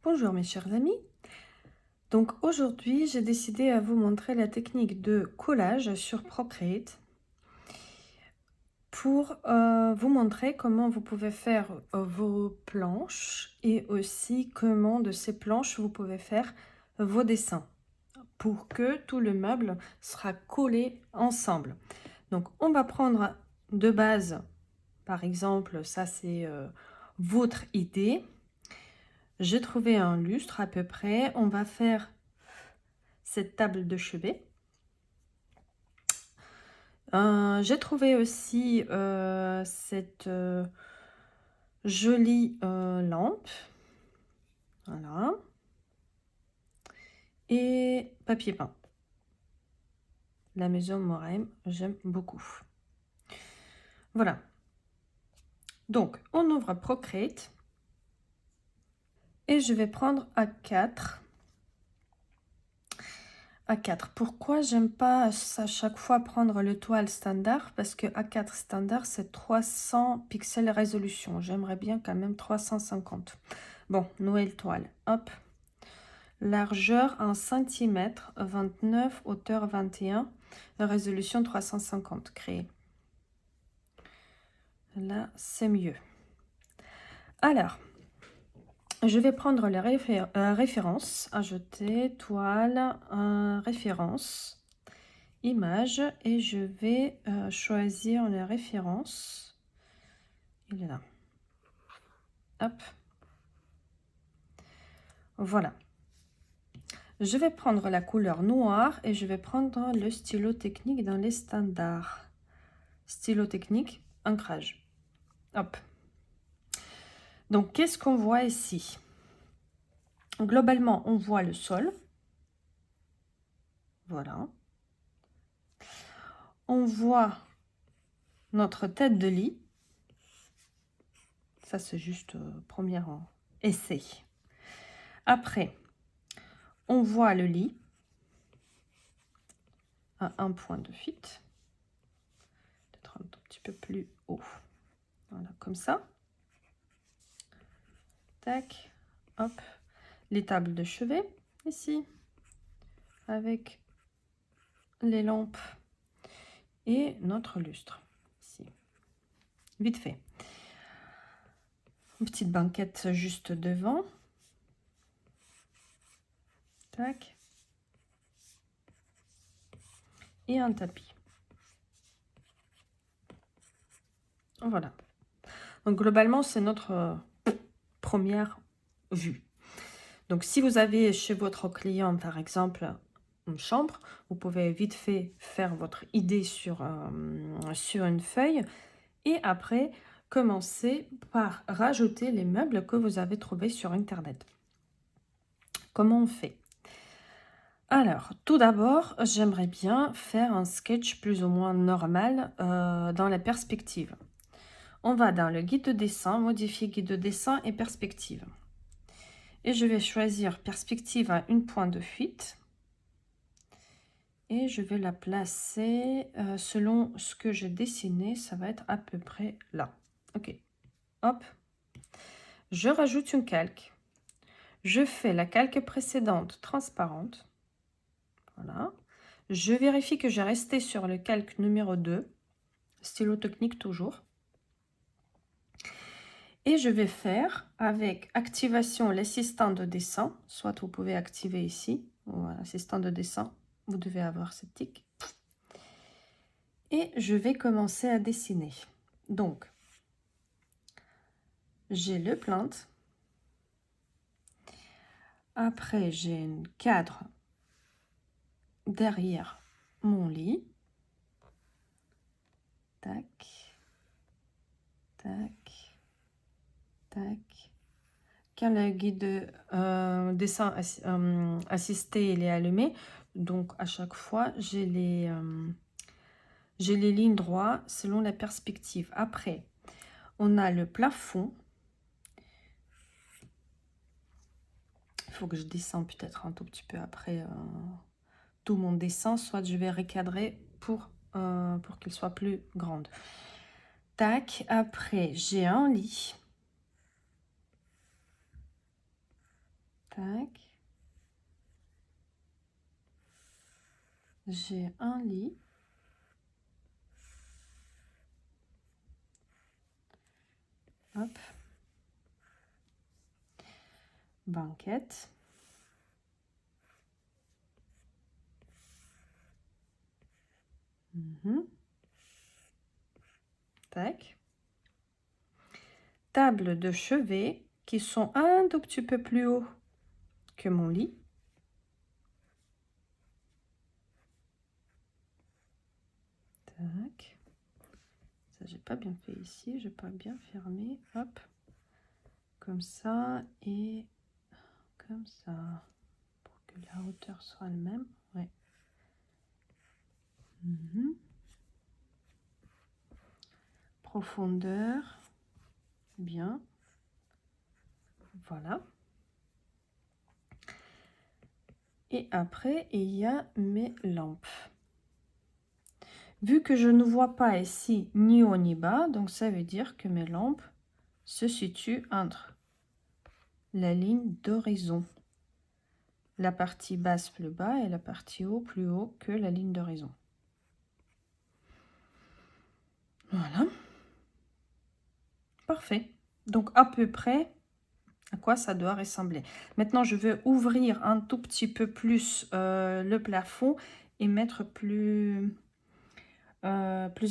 Bonjour mes chers amis. Donc aujourd'hui, j'ai décidé à vous montrer la technique de collage sur Procreate pour vous montrer comment vous pouvez faire vos planches et aussi comment de ces planches vous pouvez faire vos dessins pour que tout le meuble sera collé ensemble. Donc on va prendre de base, par exemple, ça c'est votre idée. J'ai trouvé un lustre à peu près. On va faire cette table de chevet. J'ai trouvé aussi cette jolie lampe. Voilà. Et papier peint. La maison Morem, j'aime beaucoup. Voilà. Donc, on ouvre Procreate. Et je vais prendre A4. A4. Pourquoi j'aime pas à chaque fois prendre le toile standard? Parce que A4 standard, c'est 300 pixels résolution. J'aimerais bien quand même 350. Bon, nouvelle toile. Hop. Largeur 1 cm, 29, hauteur 21, résolution 350. Créer. Là, c'est mieux. Alors, je vais prendre les références. Ajouter, toile, référence, image. Et je vais choisir les références. Il est là. Hop. Voilà. Je vais prendre la couleur noire et je vais prendre le stylo technique dans les standards. Stylo technique, ancrage. Hop. Donc, qu'est-ce qu'on voit ici? Globalement, on voit le sol. Voilà. On voit notre tête de lit. Ça, c'est juste premier essai. Après, on voit le lit à un point de fuite. Peut-être un tout petit peu plus haut. Voilà, comme ça. Tac. Hop. Les tables de chevet, ici. Avec les lampes. Et notre lustre, ici. Vite fait. Une petite banquette juste devant. Tac. Et un tapis. Voilà. Donc globalement, c'est notre première vue. Donc si vous avez chez votre client, par exemple, une chambre, vous pouvez vite fait faire votre idée sur une feuille et après commencer par rajouter les meubles que vous avez trouvés sur Internet. Comment on fait? Alors, tout d'abord, j'aimerais bien faire un sketch plus ou moins normal dans la perspective. On va dans le guide de dessin, modifier guide de dessin et perspective. Et je vais choisir perspective à une pointe de fuite. Et je vais la placer selon ce que j'ai dessiné. Ça va être à peu près là. Ok. Hop. Je rajoute une calque. Je fais la calque précédente transparente. Voilà. Je vérifie que j'ai resté sur le calque numéro 2. Stylo technique toujours. Et je vais faire avec activation l'assistant de dessin. Soit vous pouvez activer ici. Voilà, assistant de dessin. Vous devez avoir cette tic. Et je vais commencer à dessiner. Donc, j'ai le plinthe. Après, j'ai un cadre derrière mon lit. Tac, tac, tac. Quand le guide de dessin assisté il est allumé, donc à chaque fois, j'ai les lignes droites selon la perspective. Après, on a le plafond. Il faut que je descende peut-être un tout petit peu après tout mon dessin, soit je vais recadrer pour qu'il soit plus grande. Tac, après j'ai un lit. Tac. J'ai un lit. Hop. Banquette. Tac. Table de chevet qui sont un tout petit peu plus haut que mon lit. Tac. Ça, j'ai pas bien fait ici, j'ai pas bien fermé. Hop. Comme ça et comme ça. Pour que la hauteur soit le même. Ouais. Profondeur. Bien. Voilà. Et après, il y a mes lampes. Vu que je ne vois pas ici ni haut ni bas, donc ça veut dire que mes lampes se situent entre la ligne d'horizon. La partie basse plus bas et la partie haut plus haut que la ligne d'horizon. Voilà. Parfait. Donc à peu près à quoi ça doit ressembler. Maintenant, je vais ouvrir un tout petit peu plus le plafond et mettre plus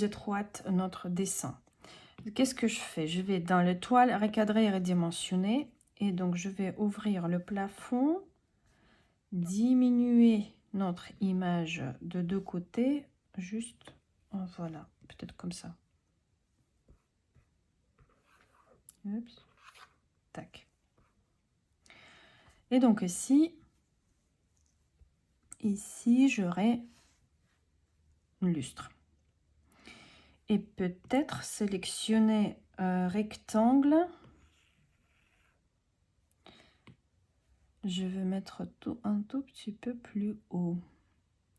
étroite notre dessin. Qu'est-ce que je fais? Je vais dans les toiles recadrées et redimensionnées et donc je vais ouvrir le plafond, diminuer notre image de deux côtés, juste, voilà, peut-être comme ça. Oups. Tac. Et donc ici j'aurai un lustre. Et peut-être sélectionner un rectangle. Je vais mettre tout un tout petit peu plus haut.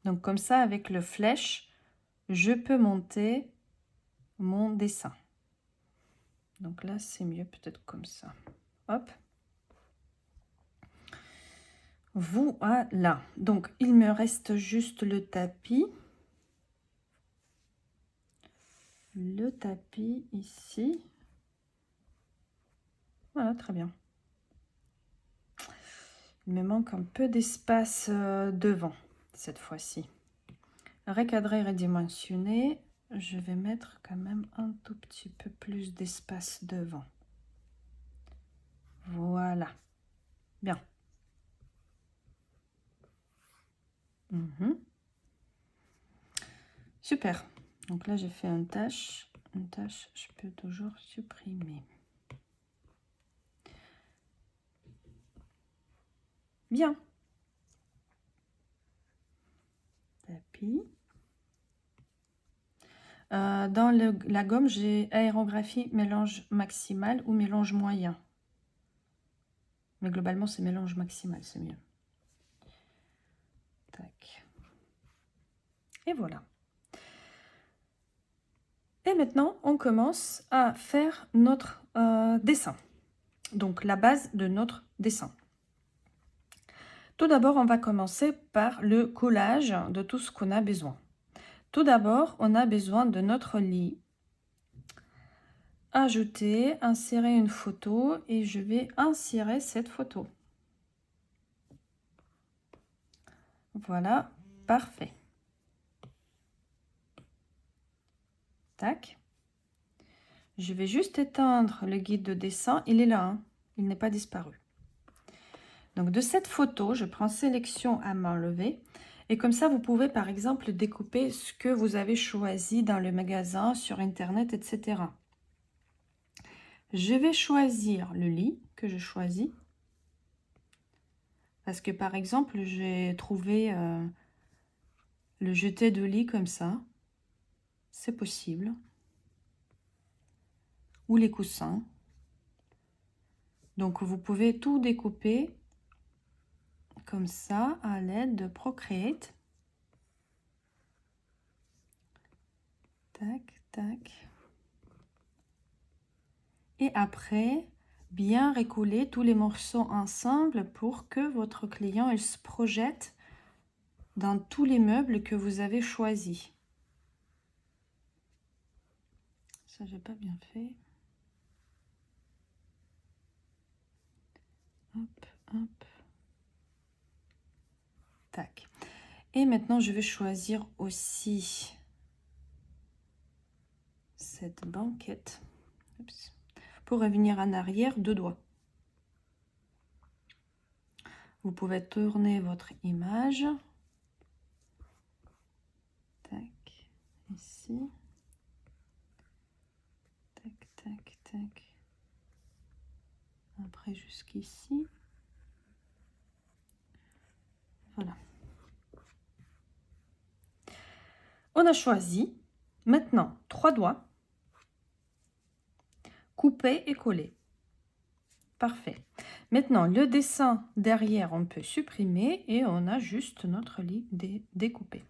Donc comme ça, avec le flèche, je peux monter mon dessin. Donc là, c'est mieux peut-être comme ça. Hop. Voilà. Donc, il me reste juste le tapis. Le tapis ici. Voilà, très bien. Il me manque un peu d'espace devant cette fois-ci. Recadrer et redimensionner. Je vais mettre quand même un tout petit peu plus d'espace devant. Voilà. Bien. Super. Donc là, j'ai fait une tâche. Une tâche, je peux toujours supprimer. Bien. Tapis. Dans la gomme, j'ai aérographie, mélange maximal ou mélange moyen. Mais globalement, c'est mélange maximal, c'est mieux. Tac. Et voilà. Et maintenant, on commence à faire notre dessin. Donc, la base de notre dessin. Tout d'abord, on va commencer par le collage de tout ce qu'on a besoin. Tout d'abord, on a besoin de notre lit. Ajouter, insérer une photo et je vais insérer cette photo. Voilà, parfait. Tac. Je vais juste éteindre le guide de dessin. Il est là, hein. Il n'est pas disparu. Donc de cette photo, je prends sélection à main levée. Et comme ça, vous pouvez par exemple découper ce que vous avez choisi dans le magasin, sur Internet, etc. Je vais choisir le lit que je choisis. Parce que par exemple, j'ai trouvé le jeté de lit comme ça. C'est possible. Ou les coussins. Donc vous pouvez tout découper comme ça à l'aide de Procreate. Tac, tac. Et après, bien recoller tous les morceaux ensemble pour que votre client il se projette dans tous les meubles que vous avez choisis. Ça, j'ai pas bien fait. Hop, hop. Tac. Et maintenant, je vais choisir aussi cette banquette. Oups. Pour revenir en arrière, 2 doigts. Vous pouvez tourner votre image. Tac. Ici. Tac, tac, tac. Après, jusqu'ici. Voilà. On a choisi. Maintenant, 3 doigts. Couper et coller. Parfait. Maintenant, le dessin derrière, on peut supprimer et on a juste notre lit découpé.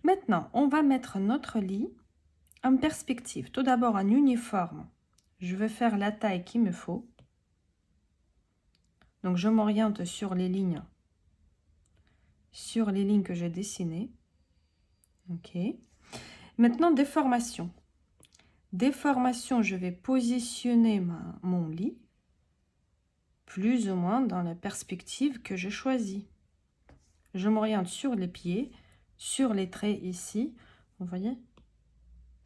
Maintenant, on va mettre notre lit en perspective. Tout d'abord, en uniforme. Je vais faire la taille qu'il me faut. Donc, je m'oriente sur les lignes que j'ai dessinées. OK. Maintenant, déformation. Déformation, je vais positionner mon lit plus ou moins dans la perspective que j'ai choisie. Je m'oriente sur les pieds, sur les traits ici. Vous voyez?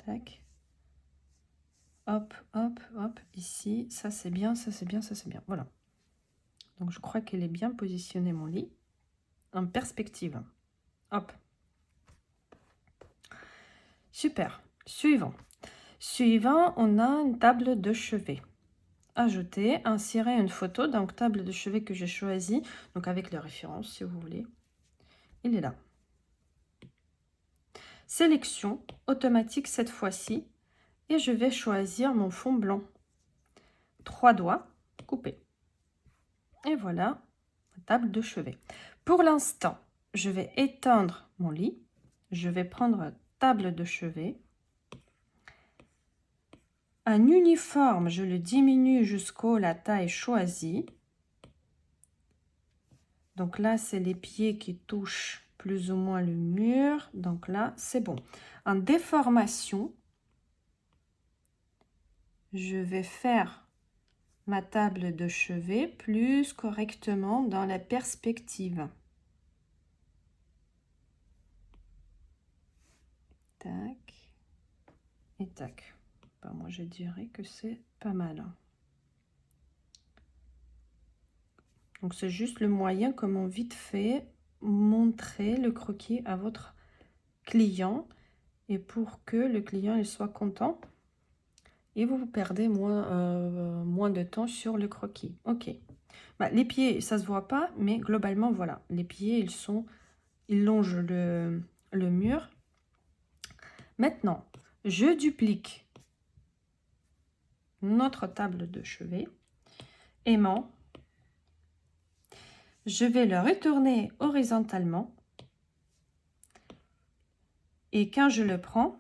Tac. Hop, hop, hop. Ici, ça c'est bien, ça c'est bien, ça c'est bien. Voilà. Donc je crois qu'il est bien positionné mon lit en perspective. Hop. Super. Suivant. Suivant, on a une table de chevet. Ajouter, insérer une photo, donc table de chevet que j'ai choisie, donc avec les références si vous voulez. Il est là. Sélection automatique cette fois-ci et je vais choisir mon fond blanc. 3 doigts, couper. Et voilà, la table de chevet. Pour l'instant, je vais éteindre mon lit. Je vais prendre la table de chevet. Un uniforme, je le diminue jusqu'à la taille choisie. Donc là, c'est les pieds qui touchent plus ou moins le mur. Donc là, c'est bon. En déformation, je vais faire ma table de chevet plus correctement dans la perspective. Tac. Et tac. Ben, moi, je dirais que c'est pas mal. Donc, c'est juste le moyen, comment vite fait, montrer le croquis à votre client. Et pour que le client il soit content. Et vous perdez moins de temps sur le croquis. Ok. Bah, les pieds, ça se voit pas, mais globalement, voilà. Les pieds, ils longent le mur. Maintenant, je duplique notre table de chevet. Aimant. Je vais le retourner horizontalement. Et quand je le prends,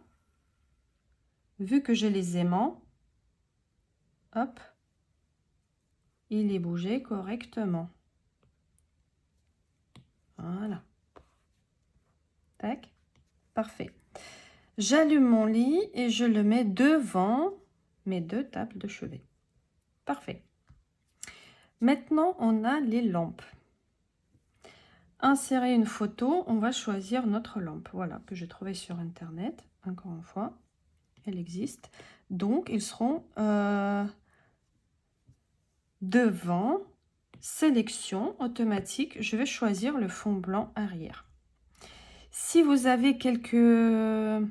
vu que j'ai les aimants, hop, il est bougé correctement. Voilà. Tac. Parfait. J'allume mon lit et je le mets devant mes 2 tables de chevet. Parfait. Maintenant, on a les lampes. Insérer une photo, on va choisir notre lampe. Voilà, que j'ai trouvé sur Internet. Encore une fois, elle existe. Donc, ils seront devant, sélection automatique. Je vais choisir le fond blanc arrière. Si vous avez quelques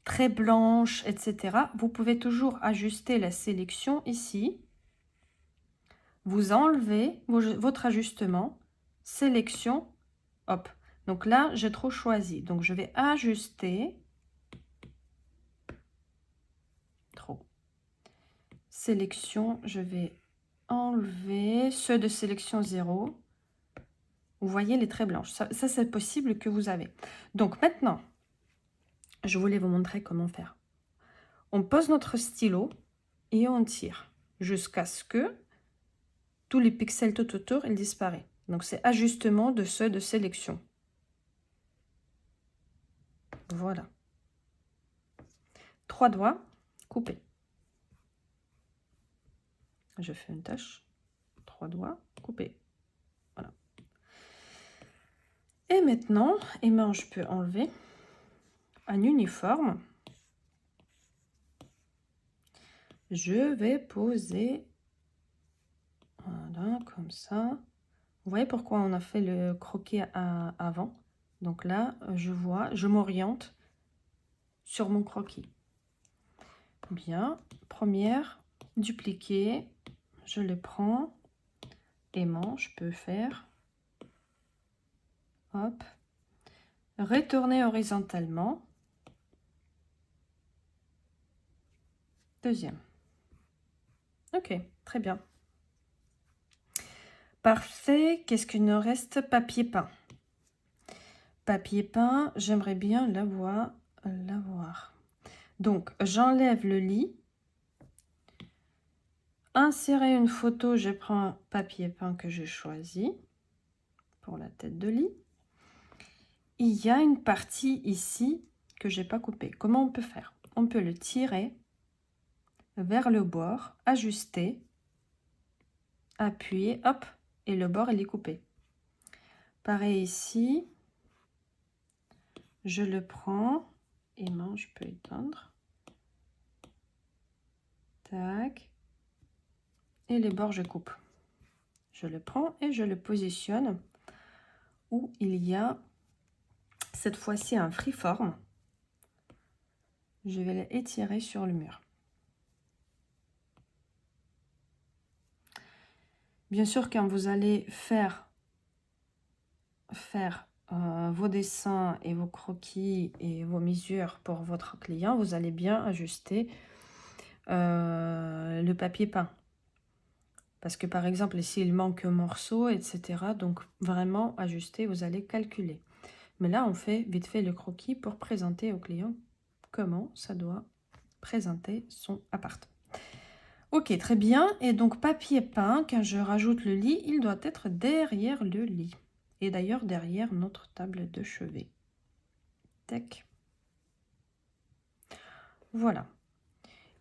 traits blanches, etc., vous pouvez toujours ajuster la sélection ici. Vous enlevez votre ajustement, sélection, hop. Donc là, j'ai trop choisi. Donc, je vais ajuster. Trop. Sélection, je vais enlever ceux de sélection 0. Vous voyez les traits blanches. Ça c'est possible que vous avez. Donc, maintenant, je voulais vous montrer comment faire. On pose notre stylo et on tire jusqu'à ce que tous les pixels tout autour, ils disparaissent. Donc, c'est ajustement de seuil de sélection. Voilà. 3 doigts, couper. Je fais une tâche. 3 doigts, couper. Voilà. Et maintenant, je peux enlever un uniforme. Je vais poser, voilà, comme ça. Vous voyez pourquoi on a fait le croquis avant? Donc là, je vois, je m'oriente sur mon croquis. Bien, première, dupliquer, je le prends, aimant, je peux faire, hop, retourner horizontalement, deuxième. Ok, très bien. Parfait, qu'est-ce qu'il nous reste? Papier peint. Papier peint, j'aimerais bien l'avoir. Donc, j'enlève le lit. Insérer une photo, je prends un papier peint que j'ai choisi pour la tête de lit. Il y a une partie ici que j'ai pas coupée. Comment on peut faire? On peut le tirer vers le bord, ajuster, appuyer, hop, et le bord il est coupé. Pareil ici, je le prends, aimant, je peux éteindre. Tac. Et les bords, je coupe. Je le prends et je le positionne où il y a cette fois-ci un freeform. Je vais l'étirer sur le mur. Bien sûr, quand vous allez faire vos dessins et vos croquis et vos mesures pour votre client, vous allez bien ajuster le papier peint. Parce que par exemple, ici, il manque un morceau, etc. Donc, vraiment ajuster, vous allez calculer. Mais là, on fait vite fait le croquis pour présenter au client comment ça doit présenter son appart. Ok, très bien. Et donc, papier peint, quand je rajoute le lit, il doit être derrière le lit. Et d'ailleurs, derrière notre table de chevet. Tac. Voilà.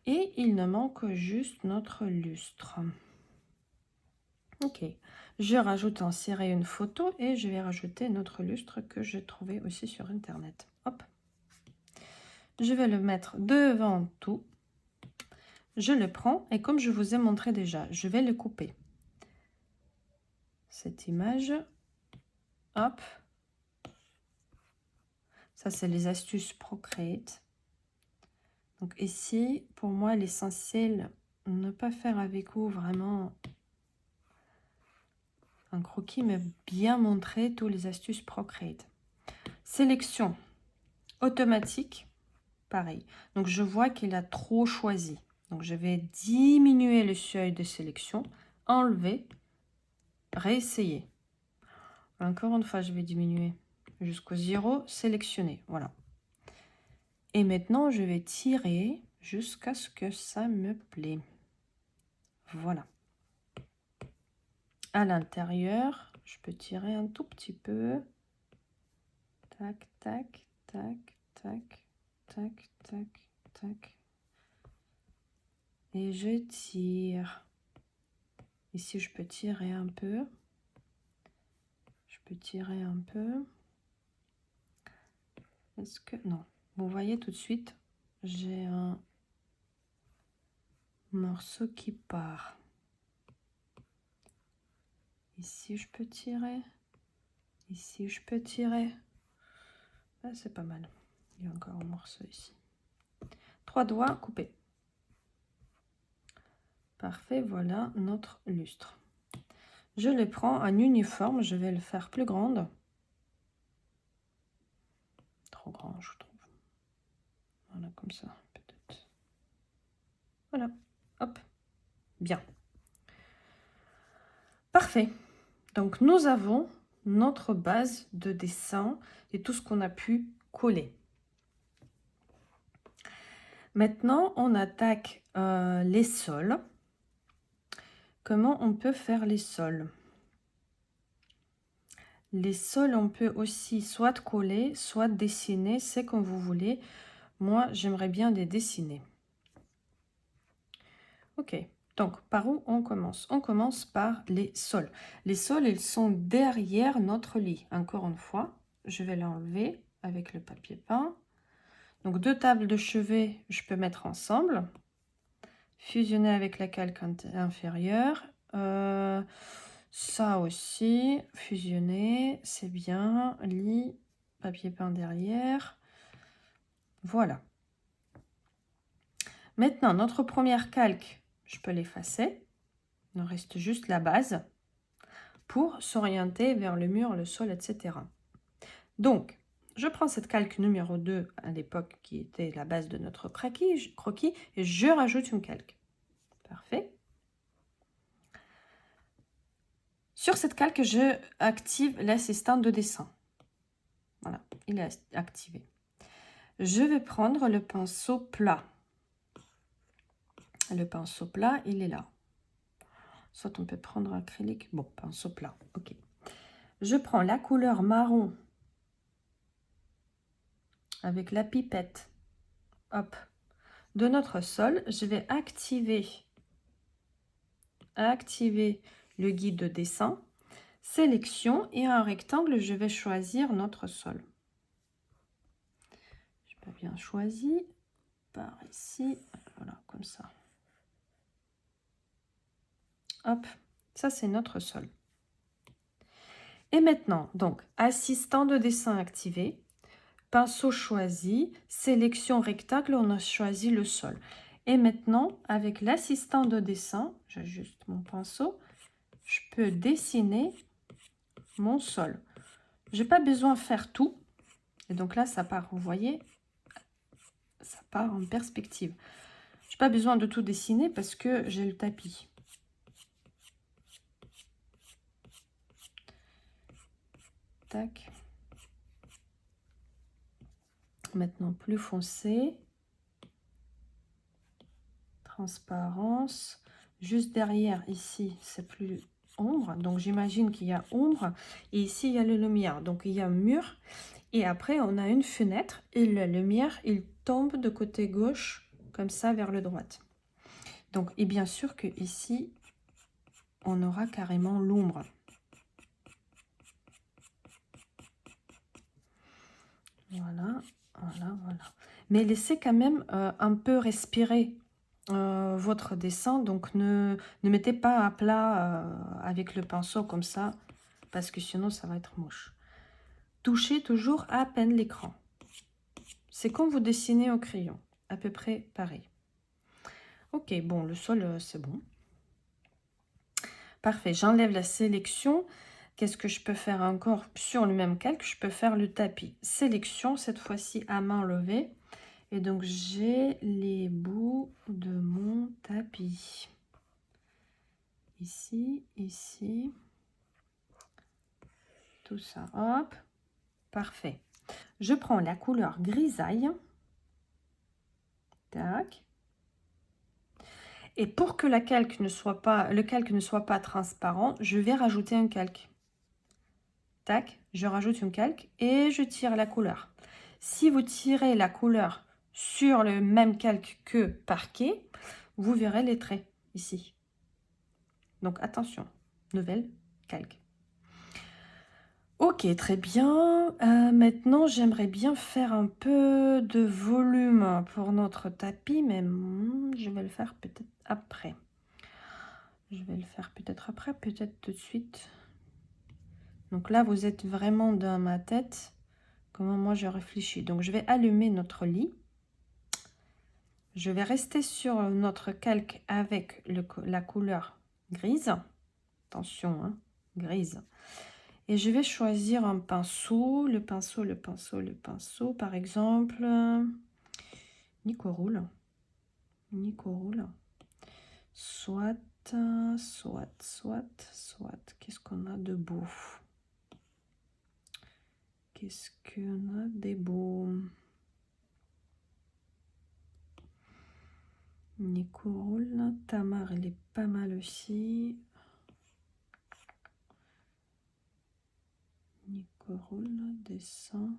Et il ne manque juste notre lustre. Ok. Je rajoute insérer une photo et je vais rajouter notre lustre que j'ai trouvé aussi sur Internet. Hop. Je vais le mettre devant tout. Je le prends et comme je vous ai montré déjà, je vais le couper. Cette image, hop. Ça, c'est les astuces Procreate. Donc ici, pour moi, l'essentiel, ne pas faire avec vous vraiment un croquis, mais bien montrer tous les astuces Procreate. Sélection automatique, pareil. Donc je vois qu'il a trop choisi. Donc je vais diminuer le seuil de sélection, enlever, réessayer. Encore une fois, je vais diminuer jusqu'au 0, sélectionner. Voilà. Et maintenant, je vais tirer jusqu'à ce que ça me plaît. Voilà. À l'intérieur, je peux tirer un tout petit peu. Tac, tac, tac, tac, tac, tac, tac. Et je tire. Ici, je peux tirer un peu. Je peux tirer un peu. Est-ce que... Non. Vous voyez tout de suite, j'ai un morceau qui part. Ici, je peux tirer. Ici, je peux tirer. Ah, c'est pas mal. Il y a encore un morceau ici. 3 doigts coupés. Parfait, voilà notre lustre. Je le prends en uniforme, je vais le faire plus grande. Trop grand, je trouve. Voilà, comme ça, peut-être. Voilà, hop, bien. Parfait. Donc, nous avons notre base de dessin et tout ce qu'on a pu coller. Maintenant, on attaque les sols. comment on peut faire les sols? Les sols, on peut aussi soit coller, soit dessiner, c'est comme vous voulez. Moi, j'aimerais bien les dessiner. Ok, donc par où on commence? On commence par les sols. Les sols, ils sont derrière notre lit. Encore une fois, je vais l'enlever avec le papier peint. Donc 2 tables de chevet, je peux mettre ensemble. Fusionner avec la calque inférieure. Ça aussi, fusionner, c'est bien. Lit, papier peint derrière. Voilà. Maintenant, notre première calque, je peux l'effacer. Il nous reste juste la base pour s'orienter vers le mur, le sol, etc. Donc, je prends cette calque numéro 2 à l'époque qui était la base de notre croquis et je rajoute une calque. Parfait. Sur cette calque, je active l'assistant de dessin. Voilà, il est activé. Je vais prendre le pinceau plat. Le pinceau plat, il est là. Soit on peut prendre acrylique. Bon, pinceau plat, ok. Je prends la couleur marron avec la pipette. Hop. De notre sol, je vais activer le guide de dessin. Sélection et un rectangle, je vais choisir notre sol. Je n'ai pas bien choisi. Par ici, voilà, comme ça. Hop, ça c'est notre sol. Et maintenant, donc, assistant de dessin activé, pinceau choisi, sélection rectangle, on a choisi le sol. Et maintenant, avec l'assistant de dessin, j'ajuste mon pinceau, je peux dessiner mon sol. Je n'ai pas besoin de faire tout. Et donc là, ça part, vous voyez, ça part en perspective. Je n'ai pas besoin de tout dessiner parce que j'ai le tapis. Tac. Maintenant, plus foncé. Transparence. Juste derrière, ici, c'est plus ombre. Donc, j'imagine qu'il y a ombre. Et ici, il y a la lumière. Donc, il y a un mur. Et après, on a une fenêtre. Et la lumière, il tombe de côté gauche, comme ça, vers le droite. Donc, et bien sûr que ici, on aura carrément l'ombre. Voilà, voilà, voilà. Mais laissez quand même un peu respirer votre dessin. Donc, ne mettez pas à plat avec le pinceau comme ça, parce que sinon, ça va être moche. Touchez toujours à peine l'écran. C'est comme vous dessinez au crayon, à peu près pareil. Ok, bon, le sol, c'est bon. Parfait, j'enlève la sélection. Qu'est-ce que je peux faire encore sur le même calque? Je peux faire le tapis. Sélection, cette fois-ci à main levée. Et donc, j'ai les bouts de mon tapis. Ici, ici. Tout ça, hop. Parfait. Je prends la couleur grisaille. Tac. Et pour que le calque ne soit pas transparent, je vais rajouter un calque. Tac, je rajoute une calque et je tire la couleur. Si vous tirez la couleur sur le même calque que parquet, vous verrez les traits ici. Donc attention, nouvelle calque. Ok, très bien. Maintenant, j'aimerais bien faire un peu de volume pour notre tapis, mais je vais le faire peut-être après. Je vais le faire peut-être après, peut-être tout de suite. Donc là, vous êtes vraiment dans ma tête, comment moi je réfléchis. Donc, je vais allumer notre lit. Je vais rester sur notre calque avec la couleur grise. Attention, hein, grise. Et je vais choisir un pinceau, le pinceau, par exemple, Nico-Roule. Soit, qu'est-ce qu'on a de beau? Qu'est-ce qu'on a de beau? Nico roule. Tamar, elle est pas mal aussi. Nico roule, descend.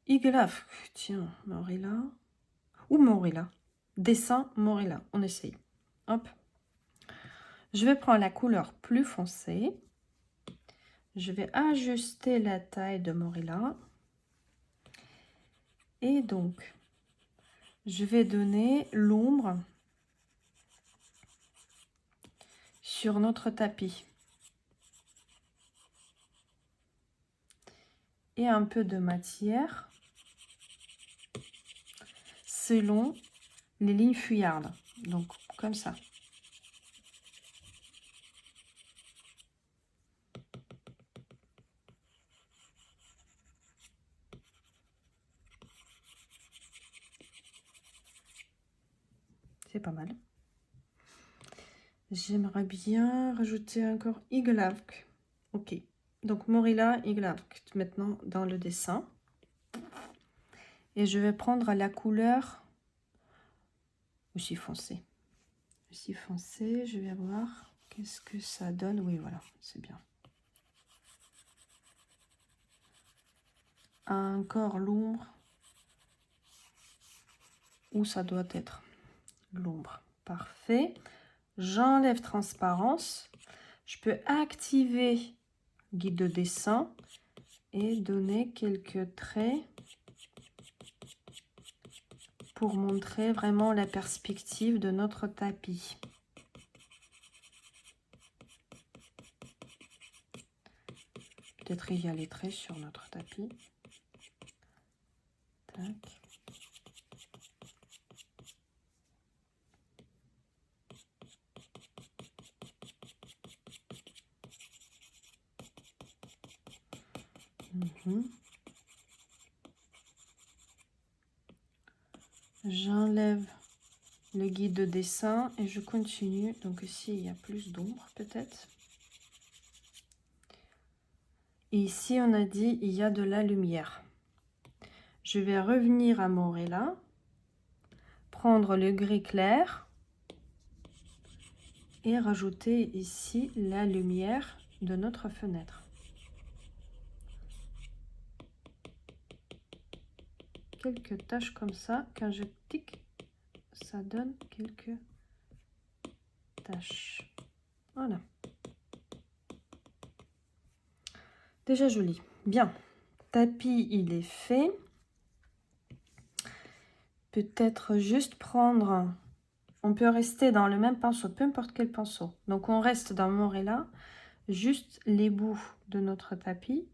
Iglaf, tiens, Morilla. Ou Morilla. Dessin, Morilla. On essaye. Hop. Je vais prendre la couleur plus foncée. Je vais ajuster la taille de Morilla. Et donc, je vais donner l'ombre sur notre tapis. Et un peu de matière selon les lignes fuyardes. Donc, comme ça. C'est pas mal. J'aimerais bien rajouter encore Iglavk. Ok. Donc, Morilla, Iglavk, maintenant dans le dessin. Et je vais prendre la couleur aussi foncée. Aussi foncée, je vais voir qu'est-ce que ça donne. Oui, voilà, c'est bien. Encore l'ombre. Où ça doit être l'ombre. Parfait. J'enlève transparence. Je peux activer guide de dessin et donner quelques traits pour montrer vraiment la perspective de notre tapis. Peut-être il y a les traits sur notre tapis. Tac. J'enlève le guide de dessin et je continue. Donc ici, il y a plus d'ombre peut-être. Et ici, on a dit il y a de la lumière. Je vais revenir à Morilla, prendre le gris clair et rajouter ici la lumière de notre fenêtre. Quelques taches comme ça, quand je tic, ça donne quelques taches. Voilà. Déjà joli. Bien. Tapis, il est fait. Peut-être juste prendre... On peut rester dans le même pinceau, peu importe quel pinceau. Donc, on reste dans Morilla, juste les bouts de notre tapis.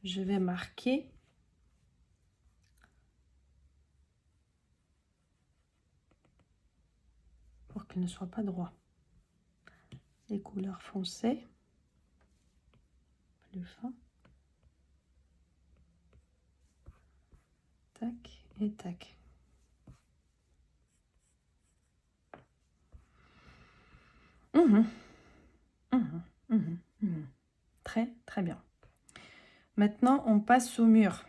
Je vais marquer. Pour qu'il ne soit pas droit. Les couleurs foncées. Plus fin. Tac et tac. Très, très bien. Maintenant, on passe au mur.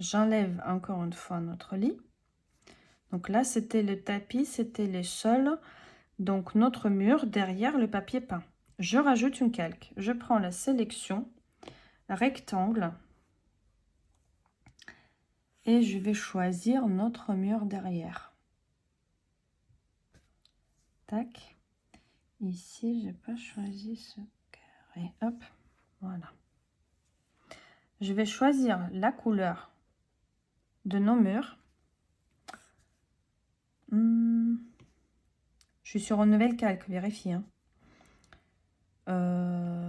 J'enlève encore une fois notre lit. Donc là, c'était le tapis, c'était les sols. Donc, notre mur derrière le papier peint. Je rajoute une calque. Je prends la sélection rectangle et je vais choisir notre mur derrière. Tac. Ici, je n'ai pas choisi ce carré. Hop, voilà. Je vais choisir la couleur de nos murs. Je suis sur une nouvelle calque, vérifie. Hein.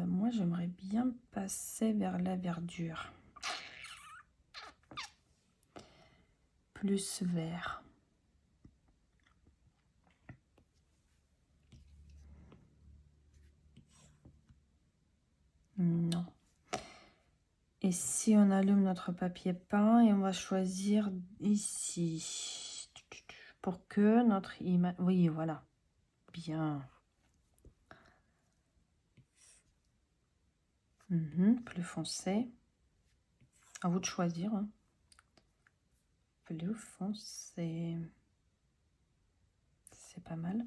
Moi, j'aimerais bien passer vers la verdure. Plus vert. Non. Et si on allume notre papier peint et on va choisir ici pour que notre image... Oui, voilà. Bien. Plus foncé. À vous de choisir. Hein. Bleu foncé. C'est pas mal.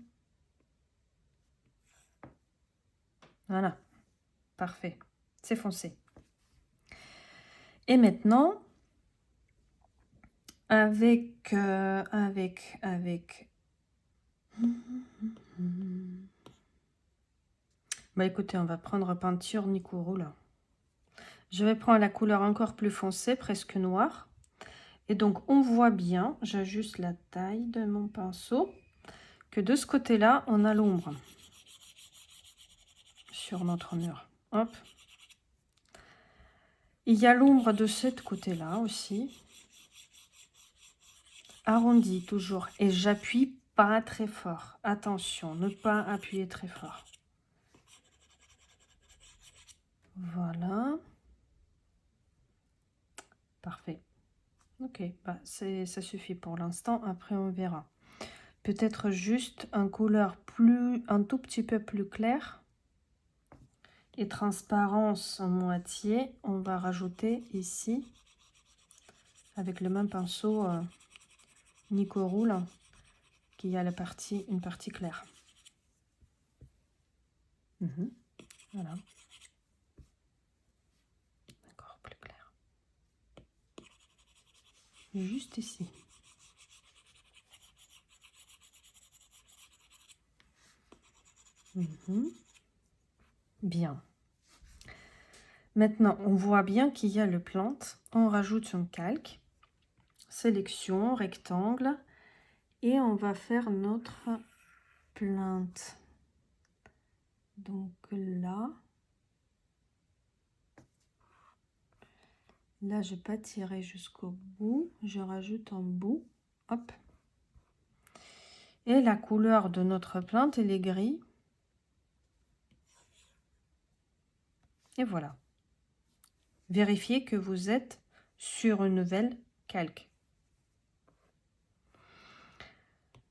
Voilà. Parfait. C'est foncé. Et maintenant, avec... Bah écoutez, on va prendre peinture Nikuru là. Je vais prendre la couleur encore plus foncée, presque noire. Et donc, on voit bien, j'ajuste la taille de mon pinceau, que de ce côté-là, on a l'ombre sur notre mur. Hop. Il y a l'ombre de ce côté-là aussi. Arrondi toujours. Et j'appuie pas très fort. Attention, ne pas appuyer très fort. Voilà. Parfait. Ok, bah ça suffit pour l'instant. Après, on verra. Peut-être juste un couleur un tout petit peu plus clair. Et transparence en moitié, on va rajouter ici, avec le même pinceau Nikuru, là, qui a une partie claire. Voilà. Encore plus clair. Juste ici. Bien. Maintenant, on voit bien qu'il y a le plante. On rajoute un calque. Sélection, rectangle. Et on va faire notre plante. Donc là, je n'ai pas tiré jusqu'au bout. Je rajoute en bout. Hop. Et la couleur de notre plante, elle est gris. Et voilà. Vérifiez que vous êtes sur une nouvelle calque.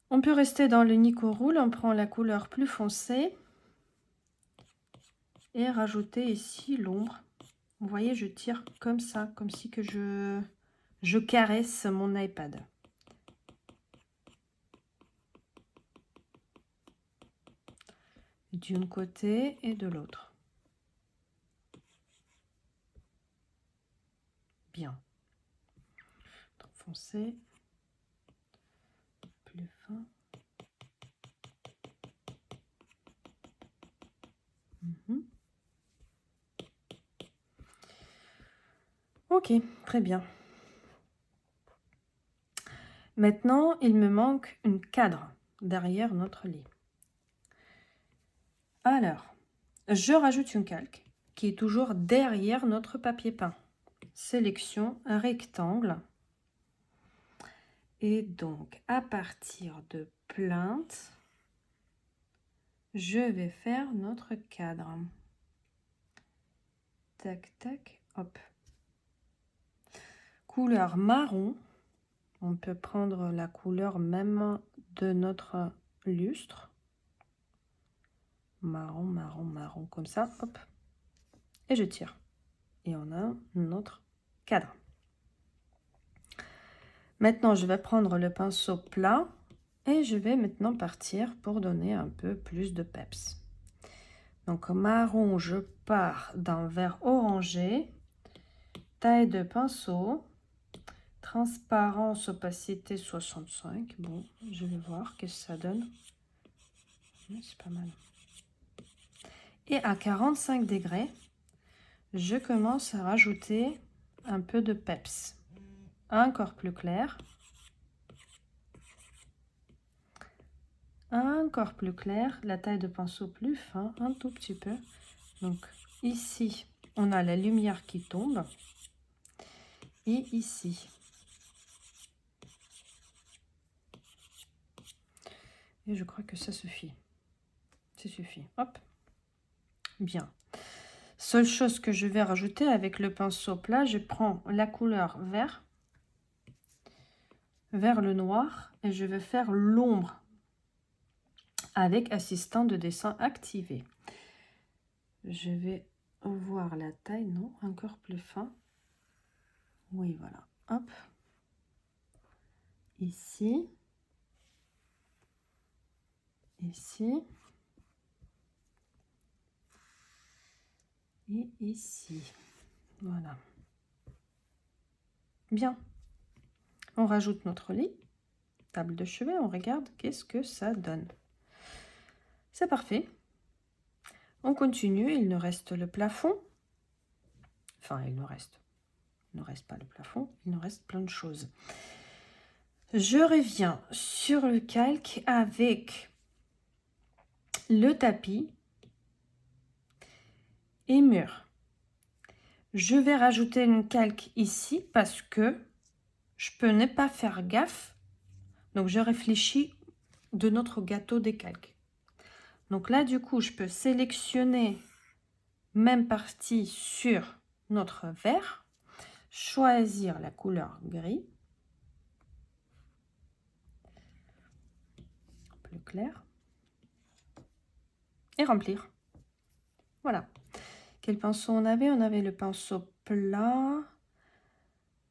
On peut rester dans le Nikuru. On prend la couleur plus foncée. Et rajouter ici l'ombre. Vous voyez, je tire comme ça, comme si que je caresse mon iPad. D'un côté et de l'autre. Bien. Donc foncé. Plus fin. Ok, très bien. Maintenant, il me manque un cadre derrière notre lit. Alors, je rajoute une calque qui est toujours derrière notre papier peint. Sélection, un rectangle. Et donc, à partir de plainte, je vais faire notre cadre. Tac, tac, hop. Couleur marron. On peut prendre la couleur même de notre lustre. Marron, marron, marron, comme ça, hop. Et je tire. Et on a notre cadre. Maintenant, je vais prendre le pinceau plat et je vais maintenant partir pour donner un peu plus de peps. Donc, marron, je pars d'un vert orangé, taille de pinceau, transparence, opacité 65. Bon, je vais voir ce que ça donne. C'est pas mal. Et à 45 degrés, je commence à rajouter un peu de peps. Encore plus clair. Encore plus clair, la taille de pinceau plus fin, un tout petit peu. Donc ici, on a la lumière qui tombe. Et ici. Et je crois que ça suffit. Ça suffit. Hop. Bien. Seule chose que je vais rajouter avec le pinceau plat, je prends la couleur vert vers le noir et je vais faire l'ombre avec assistant de dessin activé. Je vais voir la taille, non, encore plus fin. Oui, voilà. Hop. Ici. Ici. Et ici. Voilà. Bien. On rajoute notre lit. Table de chevet. On regarde qu'est-ce que ça donne. C'est parfait. On continue. Il nous reste le plafond. Enfin, il nous reste pas le plafond. Il nous reste plein de choses. Je reviens sur le calque avec le tapis et mur. Je vais rajouter une calque ici parce que je peux ne pas faire gaffe. Donc, je réfléchis de notre gâteau des calques. Donc là, du coup, je peux sélectionner même partie sur notre verre, choisir la couleur gris, plus clair, et remplir. Voilà. Quel pinceau on avait? On avait le pinceau plat.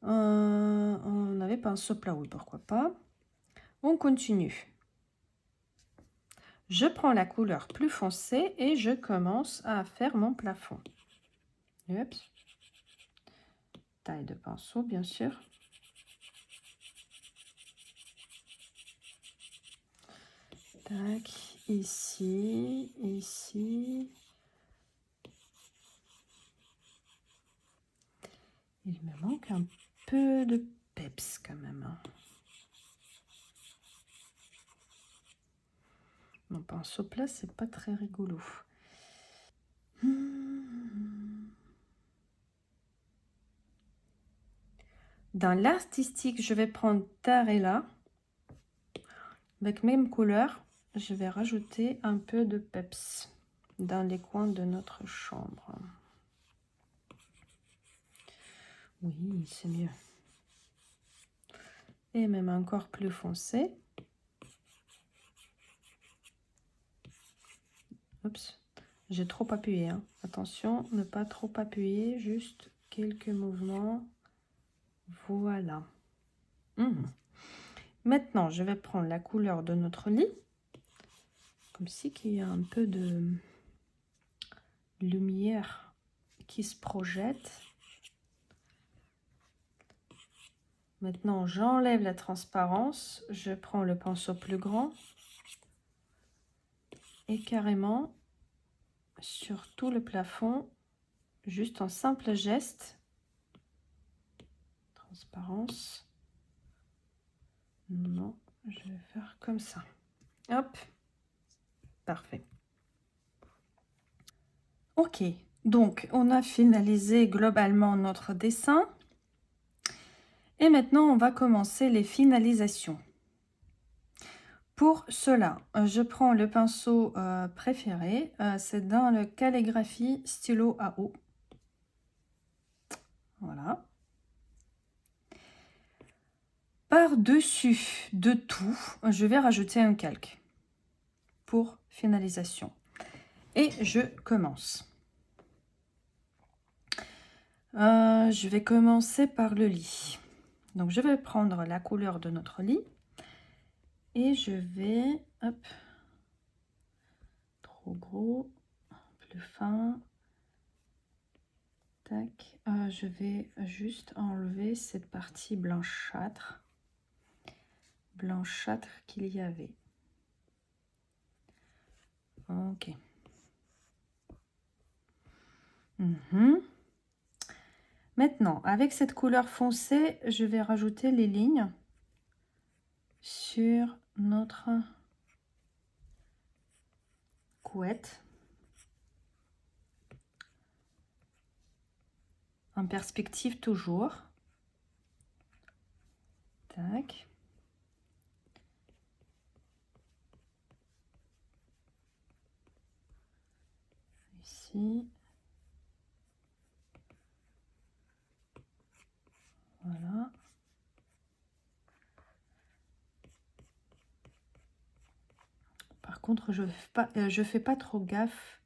On avait pinceau plat, oui, pourquoi pas. On continue. Je prends la couleur plus foncée et je commence à faire mon plafond. Hop. Taille de pinceau, bien sûr. Tac, ici, ici. Il me manque un peu de peps quand même. Mon pinceau plat, c'est pas très rigolo. Dans l'artistique, je vais prendre Tarella. Avec même couleur, je vais rajouter un peu de peps dans les coins de notre chambre. Oui, c'est mieux. Et même encore plus foncé. Oups, j'ai trop appuyé. Hein. Attention, ne pas trop appuyer, juste quelques mouvements. Voilà. Maintenant, je vais prendre la couleur de notre lit. Comme si qu'il y a un peu de lumière qui se projette. Maintenant, j'enlève la transparence. Je prends le pinceau plus grand. Et carrément, sur tout le plafond, juste un simple geste. Transparence. Non, je vais faire comme ça. Hop. Parfait. Ok, donc on a finalisé globalement notre dessin. Et maintenant, on va commencer les finalisations. Pour cela, je prends le pinceau préféré. C'est dans le calligraphie stylo à eau. Voilà. Par-dessus de tout, je vais rajouter un calque pour finalisation. Et je commence. Je vais commencer par le lit. Donc, je vais prendre la couleur de notre lit. Et je vais... Hop. Trop gros. Plus fin. Tac. Je vais juste enlever cette partie blanchâtre. Blanchâtre qu'il y avait. Ok. Maintenant, avec cette couleur foncée, je vais rajouter les lignes sur notre couette. En perspective toujours. Tac. Ici. Voilà. Par contre, je fais pas trop gaffe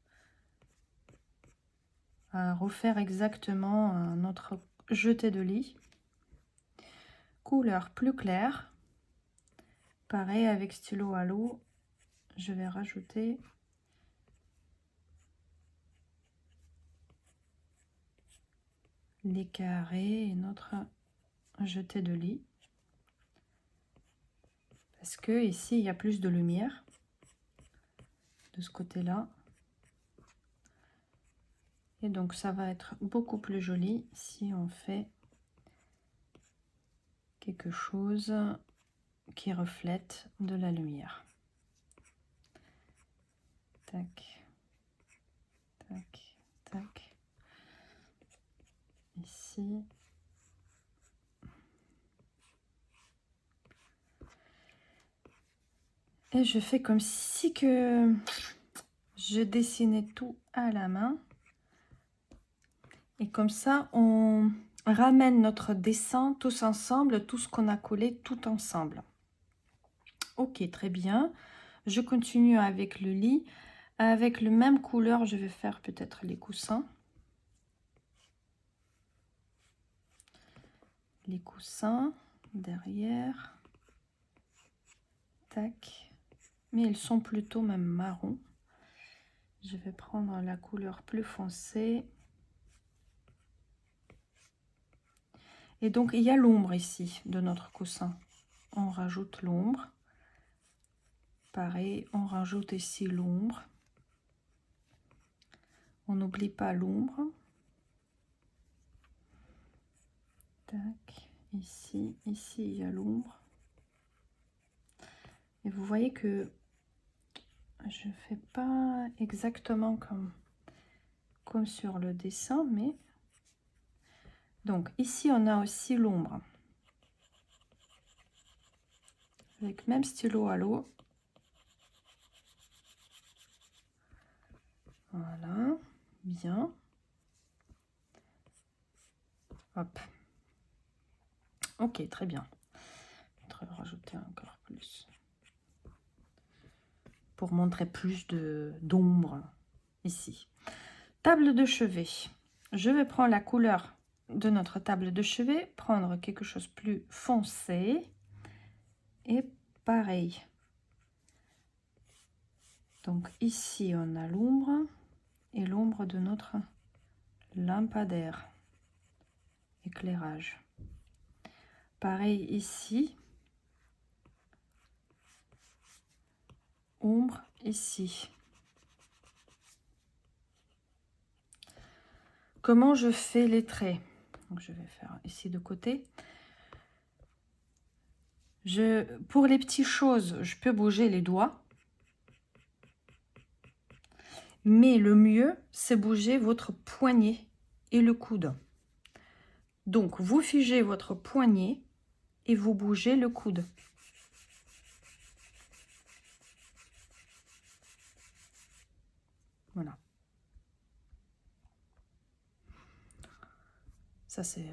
à refaire exactement notre jeté de lit. couleur plus claire. Pareil, avec stylo à l'eau, je vais rajouter les carrés et notre jeté de lit. Parce que ici, il y a plus de lumière de ce côté-là. Et donc, ça va être beaucoup plus joli si on fait quelque chose qui reflète de la lumière. Tac, tac, tac. Ici. Et je fais comme si que je dessinais tout à la main. Et comme ça, on ramène notre dessin tous ensemble, tout ce qu'on a collé tout ensemble. Ok, très bien. Je continue avec le lit. Avec le même couleur, je vais faire peut-être les coussins. Les coussins derrière. Tac. Mais ils sont plutôt même marron. Je vais prendre la couleur plus foncée. Et donc, il y a l'ombre ici de notre coussin. On rajoute l'ombre. Pareil, on rajoute ici l'ombre. On n'oublie pas l'ombre. Tac, ici, il y a l'ombre. Et vous voyez que je ne fais pas exactement comme sur le dessin, mais... Donc, ici, on a aussi l'ombre. Avec même stylo à l'eau. Voilà, bien. Hop. Ok, très bien. Je vais rajouter encore plus. Pour montrer plus d'ombre ici. Table de chevet. Je vais prendre la couleur de notre table de chevet, prendre quelque chose plus foncé. Et pareil. Donc ici, on a l'ombre et l'ombre de notre lampadaire. Éclairage. Pareil ici. Ombre ici. Comment je fais les traits? Donc je vais faire ici de côté. Pour les petites choses, je peux bouger les doigts. Mais le mieux, c'est bouger votre poignet et le coude. Donc, vous figez votre poignet et vous bougez le coude. Voilà. Ça, c'est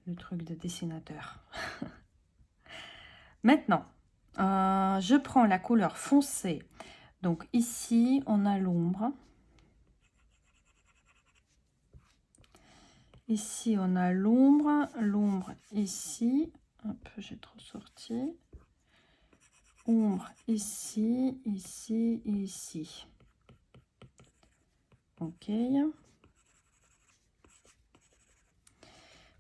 le truc de dessinateur. Maintenant, je prends la couleur foncée. Donc, ici, on a l'ombre. Ici, on a l'ombre. L'ombre ici. Hop, j'ai trop sorti. Ombre ici, ici et ici. Ok.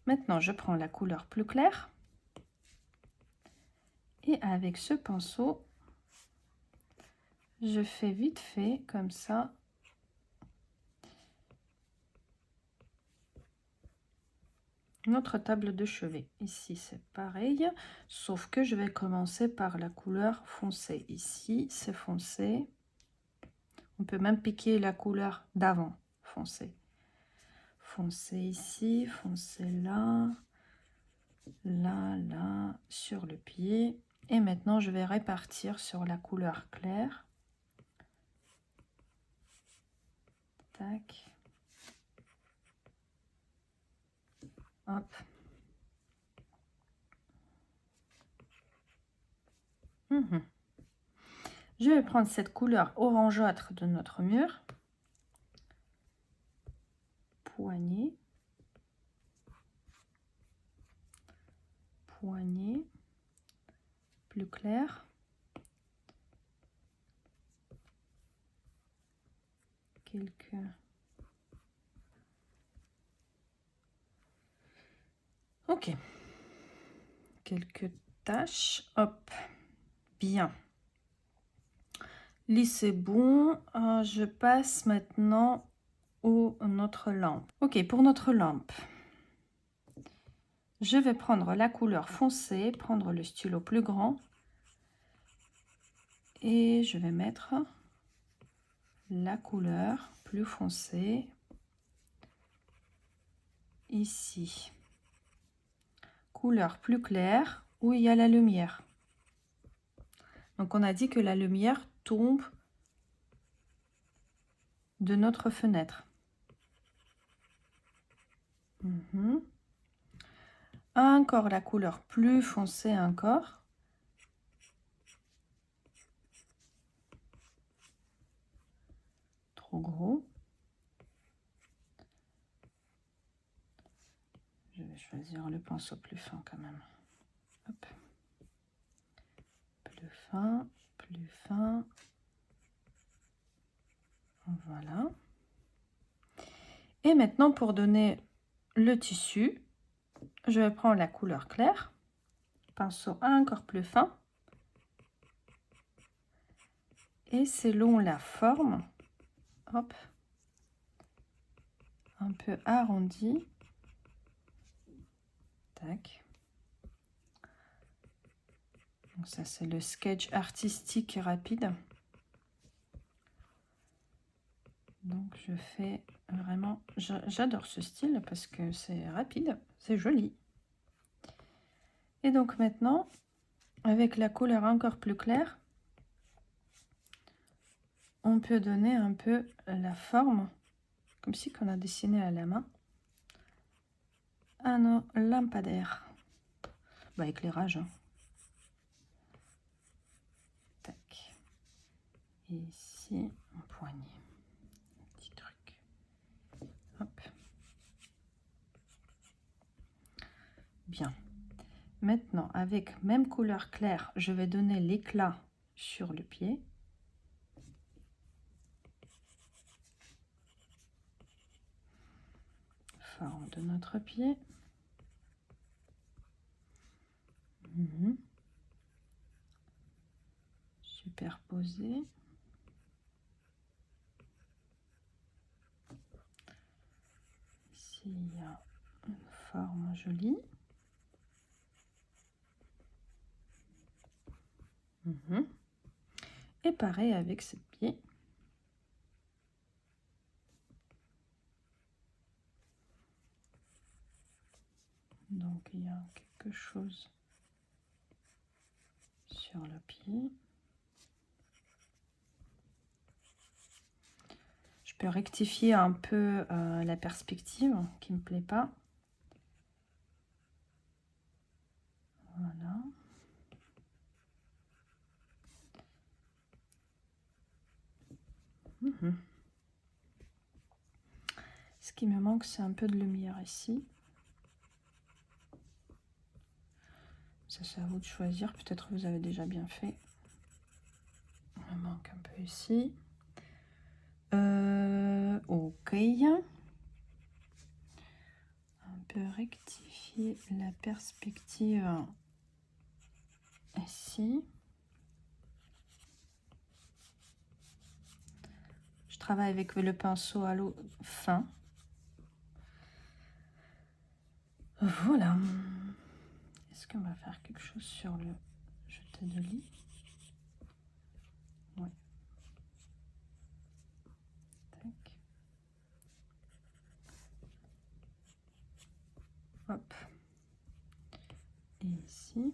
Maintenant, je prends la couleur plus claire. Et avec ce pinceau, je fais vite fait comme ça. Notre table de chevet. Ici, c'est pareil. Sauf que je vais commencer par la couleur foncée. Ici, c'est foncé. On peut même piquer la couleur d'avant. Foncé. Foncé ici, foncé là. Là, là, sur le pied. Et maintenant, je vais répartir sur la couleur claire. Tac. Hop. Je vais prendre cette couleur orangeâtre de notre mur. Poignée. poignet plus clair. Quelques... Ok. Quelques taches. Hop. Bien. Lisse, c'est bon. Je passe maintenant au notre lampe. Ok, pour notre lampe, je vais prendre la couleur foncée, prendre le stylo plus grand et je vais mettre la couleur plus foncée ici. Couleur plus claire où il y a la lumière. Donc on a dit que la lumière tombe de notre fenêtre. Encore la couleur plus foncée encore. Trop gros. Je vais choisir le pinceau plus fin quand même. Hop. Plus fin, plus fin. Voilà. Et maintenant, pour donner le tissu, je vais prendre la couleur claire, pinceau encore plus fin. Et selon la forme, hop, un peu arrondi. Tac. Donc ça, c'est le sketch artistique rapide. Donc je fais vraiment, j'adore ce style parce que c'est rapide, c'est joli. Et donc maintenant, avec la couleur encore plus claire, on peut donner un peu la forme, comme si qu'on a dessiné à la main, à nos lampadaires. Bah, éclairage. Hein. Tac. Et ici, un poignet. Un petit truc. Hop. Bien. Maintenant, avec même couleur claire, je vais donner l'éclat sur le pied. Forme de notre pied. Superposé. Ici, il y a une forme jolie. Et pareil avec ce pied. Donc il y a quelque chose sur le pied. Je peux rectifier un peu la perspective qui ne me plaît pas. Voilà. Ce qui me manque, c'est un peu de lumière ici. Ça, c'est à vous de choisir. Peut-être vous avez déjà bien fait. Il me manque un peu ici. Ok. On peut rectifier la perspective ici. Je travaille avec le pinceau à l'eau fin. Voilà. Est-ce qu'on va faire quelque chose sur le jeté de lit? Oui. Tac. Hop. Et ici.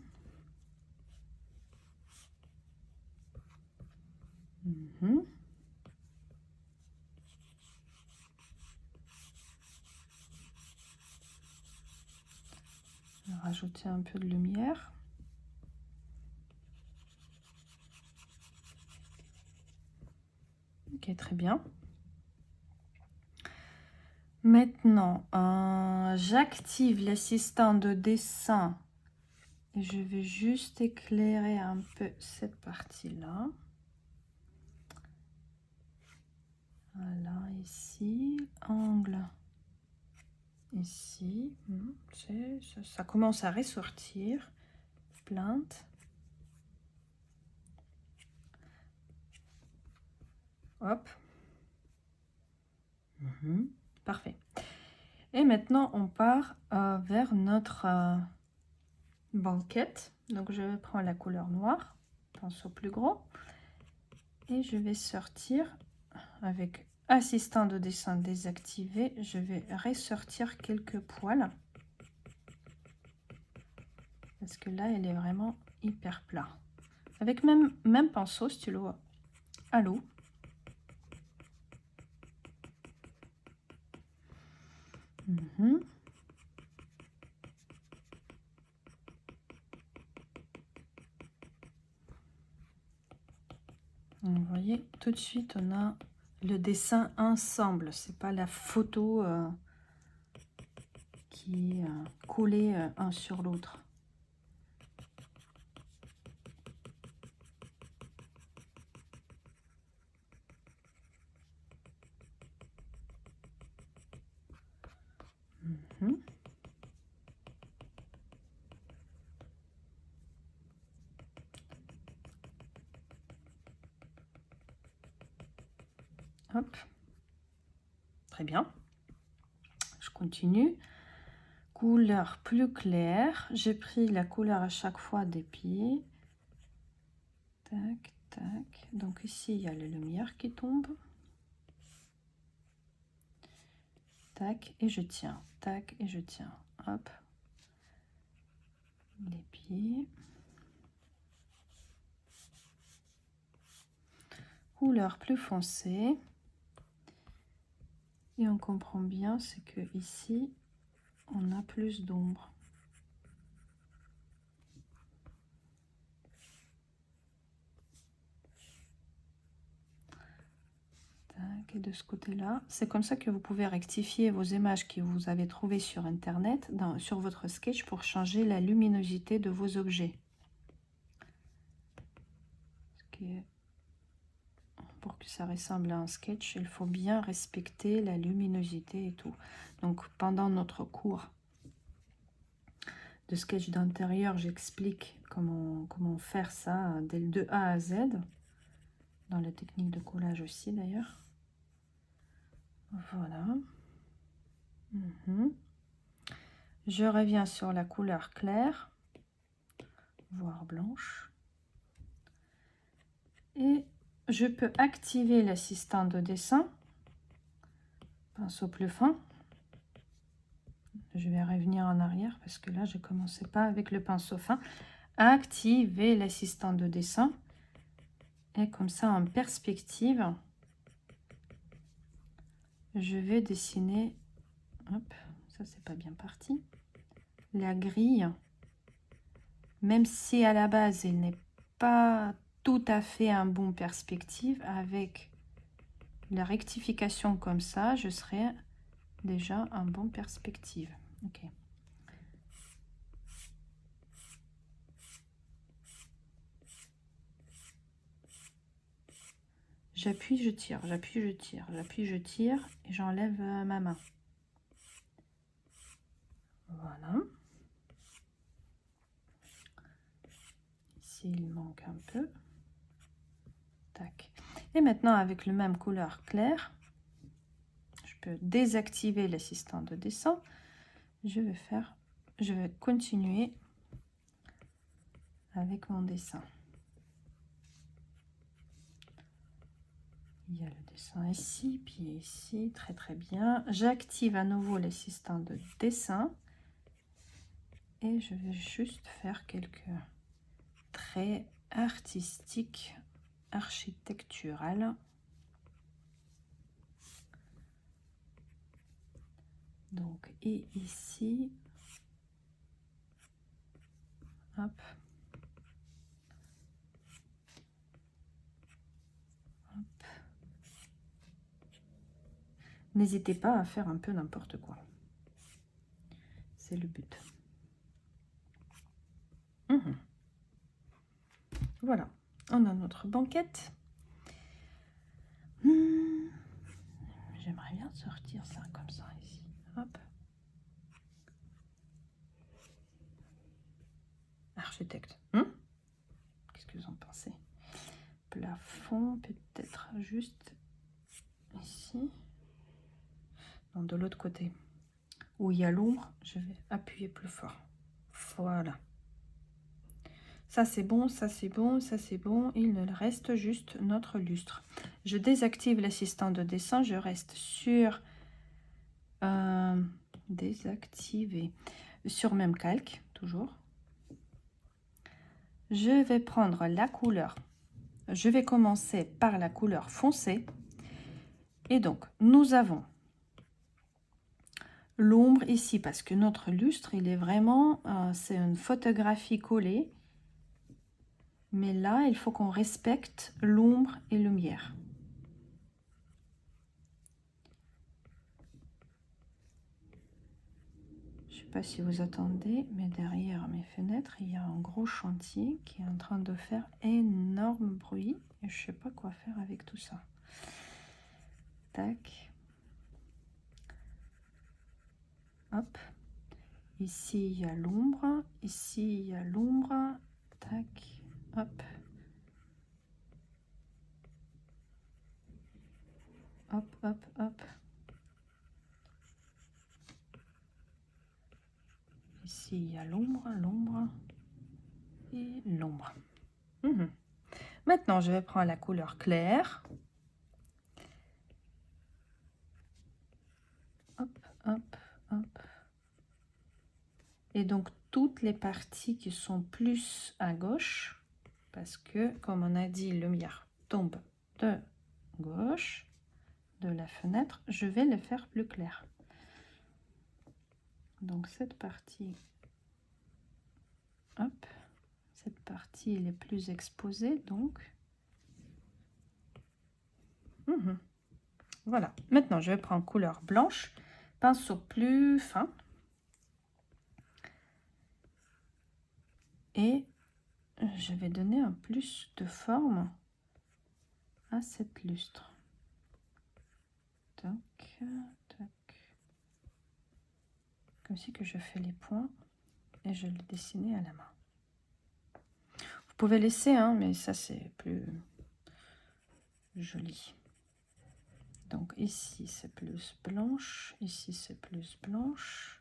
Rajouter un peu de lumière. Ok, très bien. Maintenant, j'active l'assistant de dessin Et je vais juste éclairer un peu cette partie-là. Voilà, ici, angle, ici, ça commence à ressortir, plainte. Hop. Parfait. Et maintenant, on part vers notre banquette. Donc, je prends la couleur noire, pinceau plus gros, et je vais sortir avec assistant de dessin désactivé. Je vais ressortir quelques poils parce que là, elle est vraiment hyper plat. Avec même pinceau, stylo à l'eau. Vous voyez, tout de suite, on a le dessin ensemble. C'est pas la photo qui est collée un sur l'autre. Hop. Très bien. Je continue. Couleur plus claire. J'ai pris la couleur à chaque fois des pieds. Tac, tac. Donc ici, il y a la lumière qui tombe. Tac, et je tiens. Tac, et je tiens. Hop. Les pieds. Couleur plus foncée. Et on comprend bien, c'est que ici, on a plus d'ombre. Et de ce côté-là, c'est comme ça que vous pouvez rectifier vos images que vous avez trouvées sur Internet, sur votre sketch, pour changer la luminosité de vos objets. Pour que ça ressemble à un sketch, il faut bien respecter la luminosité et tout. Donc, pendant notre cours de sketch d'intérieur, j'explique comment faire ça de A à Z, dans la technique de collage aussi d'ailleurs. Voilà. Je reviens sur la couleur claire, voire blanche. Et je peux activer l'assistant de dessin, pinceau plus fin. Je vais revenir en arrière parce que là, je ne commençais pas avec le pinceau fin. Activer l'assistant de dessin. Et comme ça, en perspective, je vais dessiner, hop, ça c'est pas bien parti, la grille. Même si à la base, elle n'est pas tout à fait un bon perspective, avec la rectification comme ça, je serai déjà en bonne perspective. Ok. J'appuie, je tire, j'appuie, je tire, j'appuie, je tire et j'enlève ma main. Voilà. Ici, il manque un peu. Tac. Et maintenant, avec le même couleur claire, je peux désactiver l'assistant de dessin. Je vais continuer avec mon dessin. Il y a le dessin ici, puis ici, très très bien. J'active à nouveau l'assistant de dessin et je vais juste faire quelques traits artistiques, architecturales. Donc, et ici, hop. N'hésitez pas à faire un peu n'importe quoi. C'est le but. Voilà, on a notre banquette. J'aimerais bien sortir ça comme ça ici. Hop. Architecte. Qu'est-ce que vous en pensez? Plafond, peut-être juste ici. Non, de l'autre côté. Où il y a l'ombre, je vais appuyer plus fort. Voilà. Ça c'est bon, ça c'est bon, ça c'est bon. Il ne reste juste notre lustre. Je désactive l'assistant de dessin. Je reste sur désactiver. Sur même calque, toujours. Je vais prendre la couleur. Je vais commencer par la couleur foncée. Et donc, nous avons l'ombre ici, parce que notre lustre, il est vraiment, c'est une photographie collée. Mais là, il faut qu'on respecte l'ombre et lumière. Je ne sais pas si vous attendez, mais derrière mes fenêtres, il y a un gros chantier qui est en train de faire énorme bruit. Et je ne sais pas quoi faire avec tout ça. Tac. Hop. Ici, il y a l'ombre. Ici, il y a l'ombre. Tac. Hop. Hop, hop, hop. Ici, il y a l'ombre, l'ombre et l'ombre. Maintenant, je vais prendre la couleur claire. Hop, hop, hop. Et donc, toutes les parties qui sont plus à gauche, parce que, comme on a dit, la lumière tombe de gauche de la fenêtre, je vais les faire plus clair. Donc, cette partie, hop, cette partie, elle est plus exposée, donc. Voilà. Maintenant, je vais prendre couleur blanche, pinceau plus fin. Et je vais donner un plus de forme à cette lustre. Tac, tac. Comme si que je fais les points et je le dessinais à la main. Vous pouvez laisser, hein, mais ça c'est plus joli. Donc ici c'est plus blanche, ici c'est plus blanche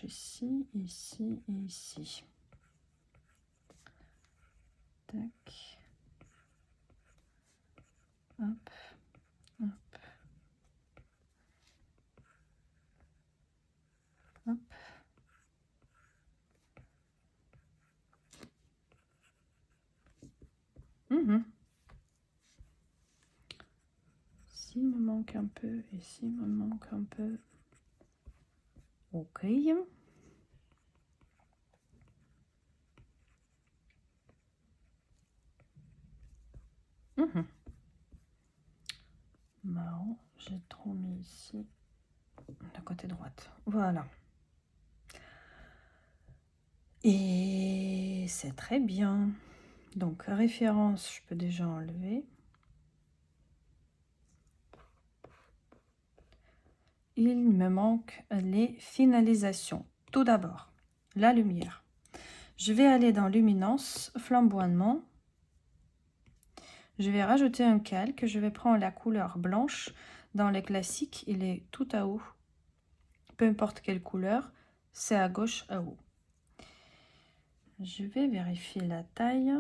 ici, ici et ici. Tac. Hop, hop, hop. Ici il me manque un peu, ici il me manque un peu. Ok. Marron, j'ai trop mis ici, de côté droite. Voilà. Et c'est très bien. Donc, référence, je peux déjà enlever. Il me manque les finalisations. Tout d'abord, la lumière. Je vais aller dans luminance, flamboiement. Je vais rajouter un calque. Je vais prendre la couleur blanche. Dans les classiques, il est tout à haut. Peu importe quelle couleur, c'est à gauche, à haut. Je vais vérifier la taille.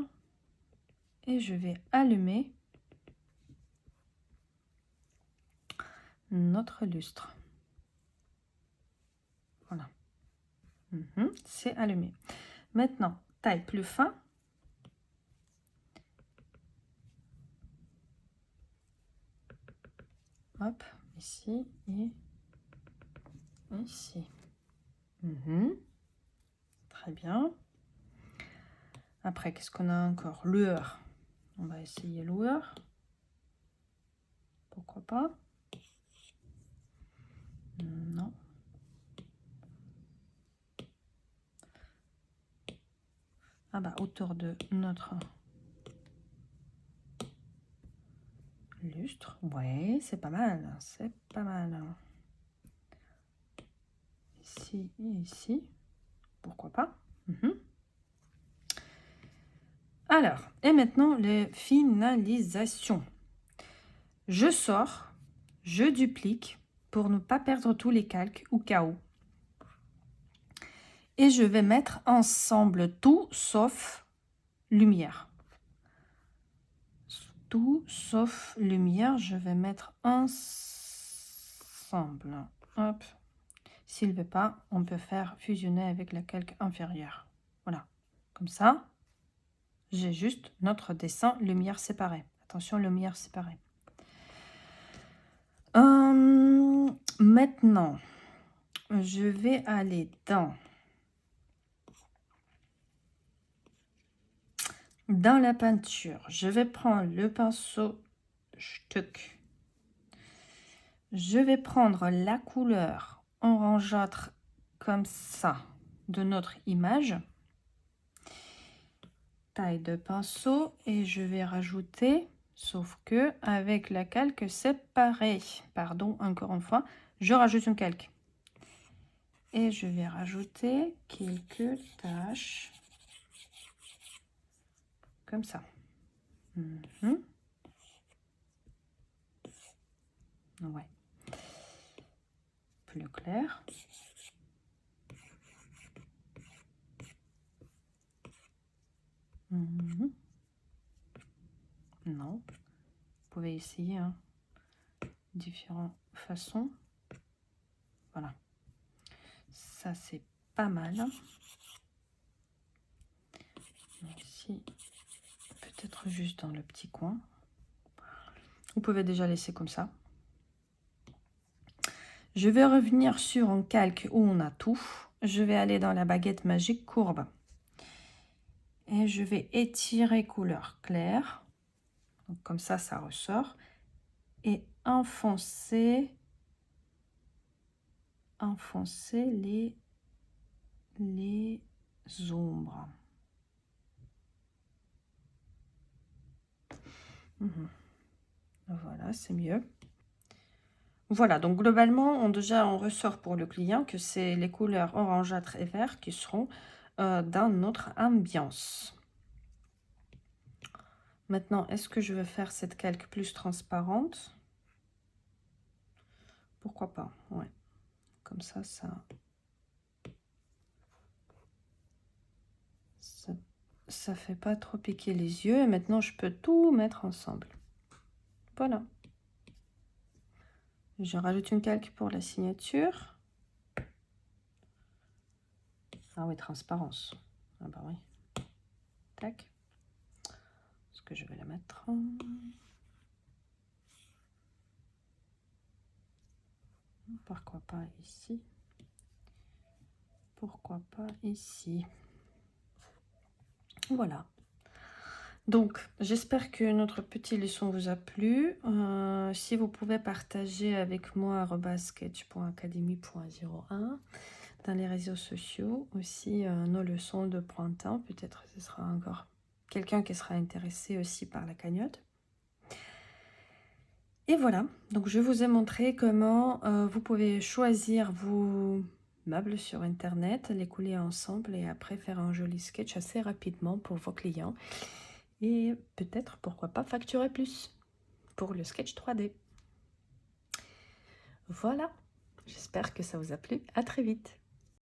Et je vais allumer notre lustre. Voilà. C'est allumé. Maintenant, taille plus fin. Hop, ici et ici. Très bien. Après, qu'est-ce qu'on a encore? Lueur. On va essayer lueur. Pourquoi pas? Non. Ah bah, autour de notre lustre. Ouais, c'est pas mal. C'est pas mal. Ici et ici. Pourquoi pas. Alors, et maintenant, les finalisations. Je sors, je duplique pour ne pas perdre tous les calques au cas où. Et je vais mettre ensemble tout sauf lumière. Tout sauf lumière, je vais mettre ensemble. Hop. S'il ne veut pas, on peut faire fusionner avec la calque inférieure. Voilà. Comme ça, j'ai juste notre dessin lumière séparée. Attention, lumière séparée. Maintenant, je vais aller dans la peinture. Je vais prendre le pinceau Stuck. Je vais prendre la couleur orangeâtre comme ça de notre image. Taille de pinceau et je vais rajouter, sauf que avec la calque c'est pareil. Pardon, encore une fois, je rajoute une calque. Et je vais rajouter quelques taches comme ça. Ouais. Plus clair. Non. Vous pouvez essayer hein, différentes façons. Voilà. Ça, c'est pas mal. Ici, peut-être juste dans le petit coin. Vous pouvez déjà laisser comme ça. Je vais revenir sur un calque où on a tout. Je vais aller dans la baguette magique courbe. Et je vais étirer couleur claire. Donc, comme ça, ça ressort. Et enfoncer les ombres. Voilà, c'est mieux. Voilà, donc globalement, déjà, on ressort pour le client que c'est les couleurs orangeâtre et vert qui seront dans notre ambiance. Maintenant, est-ce que je veux faire cette calque plus transparente? Pourquoi pas, ouais. Comme ça fait pas trop piquer les yeux. Et maintenant, je peux tout mettre ensemble. Voilà. Je rajoute une calque pour la signature. Ah oui, transparence. Ah bah oui. Tac. Est-ce que je vais la mettre? Pourquoi pas ici? Pourquoi pas ici? Voilà. Donc, j'espère que notre petite leçon vous a plu. Si vous pouvez partager avec moi @sketch.academy.01 dans les réseaux sociaux, aussi nos leçons de printemps. Peut-être ce sera encore quelqu'un qui sera intéressé aussi par la cagnotte. Et voilà, donc je vous ai montré comment vous pouvez choisir vos meubles sur internet, les couler ensemble et après faire un joli sketch assez rapidement pour vos clients. Et peut-être, pourquoi pas, facturer plus pour le sketch 3D. Voilà, j'espère que ça vous a plu. À très vite.